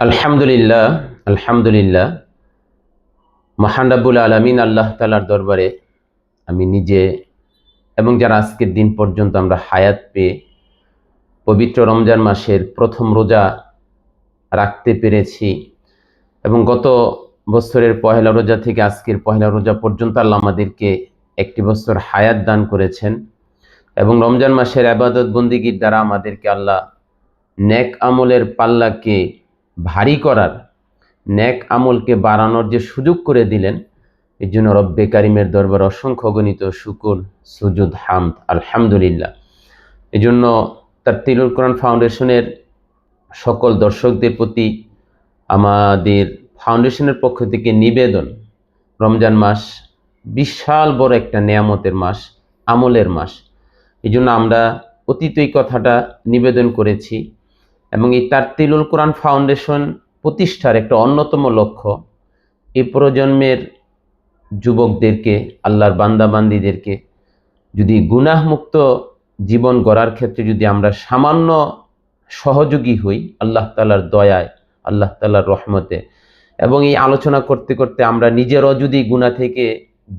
আলহামদুলিল্লাহ আলহামদুলিল্লাহ মহান রাব্বুল আলামিন আল্লাহ তাআলার দরবারে আমি নিজে এবং যারা আজকের দিন পর্যন্ত আমরা হায়াত পেয়ে পবিত্র রমজান মাসের প্রথম রোজা রাখতে পেরেছি এবং গত বছরের পহেলা রোজা থেকে আজকের পহেলা রোজা পর্যন্ত আল্লাহ আমাদেরকে একটি বছর হায়াত দান করেছেন এবং রমজান মাসের ইবাদত বন্দেগীর দ্বারা আমাদেরকে আল্লাহ নেক আমলের পাল্লাকে ভারী করার, নেক আমলকে বাড়ানোর যে সুযোগ করে দিলেন, এই জন্য রব্বে কারিমের দরবার অসংখ্য গণিত শুকুর, সুজুদ, হামদ, আলহামদুলিল্লাহ। এই জন্য তারতিলুল কোরআন ফাউন্ডেশনের সকল দর্শকদের প্রতি আমাদের ফাউন্ডেশনের পক্ষ থেকে নিবেদন, রমজান মাস বিশাল বড় একটা নেয়ামতের মাস, আমলের মাস। এই জন্য আমরা অতীত এই কথাটা নিবেদন করেছি এবং এই তারতিলুল কোরআন ফাউন্ডেশন প্রতিষ্ঠার একটা অন্যতম লক্ষ্য এই প্রজন্মের যুবকদেরকে, আল্লাহর বান্দাবান্দিদেরকে যদি গুনাহমুক্ত জীবন গড়ার ক্ষেত্রে যদি আমরা সামান্য সহযোগী হই আল্লাহ তাআলার দয়ায়, আল্লাহ তাআলার রহমতে, এবং এই আলোচনা করতে করতে আমরা নিজেরও যদি গুনাহ থেকে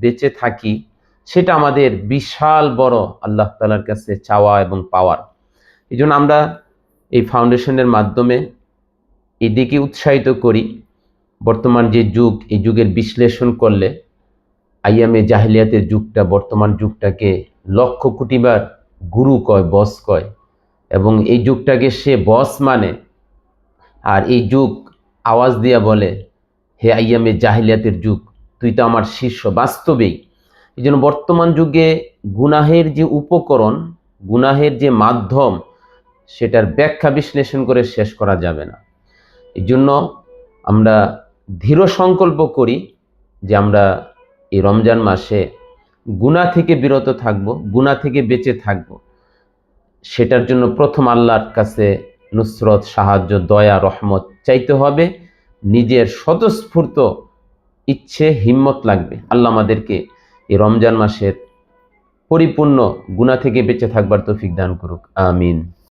বেঁচে থাকি, সেটা আমাদের বিশাল বড় আল্লাহ তাআলার কাছে চাওয়া এবং পাওয়ার। এই জন্য আমরা এই ফাউন্ডেশনের মাধ্যমে এদিকে উৎসাহিত করি। বর্তমান যে যুগ, এই যুগের বিশ্লেষণ করলে আইয়ামে জাহিলিয়াতের যুগটা বর্তমান যুগটাকে লক্ষ কোটিবার গুরু কয়, বস কয়, এবং এই যুগটাকে সে বস মানে, আর এই যুগ আওয়াজ দিয়া বলে, হে আইয়ামে জাহিলিয়াতের যুগ, তুই তো আমার শিষ্য। বাস্তবেই এই জন্য বর্তমান যুগে গুনাহের যে উপকরণ, গুনাহের যে মাধ্যম, সেটার ব্যাখ্যা বিশ্লেষণ করে শেষ করা যাবে না। এই জন্য আমরা দৃঢ় সংকল্প করি যে আমরা এই রমজান মাসে গুনাহ থেকে বিরত থাকব, গুনাহ থেকে বেঁচে থাকব। সেটার জন্য প্রথম আল্লাহর কাছে নুসরত, সাহায্য, দয়া, রহমত চাইতে হবে। নিজের স্বতঃস্ফূর্ত ইচ্ছে, হিম্মত লাগবে। আল্লাহ আমাদেরকে এই রমজান মাসের পরিপূর্ণ গুনাহ থেকে বেঁচে থাকবার তৌফিক দান করুক। আমিন।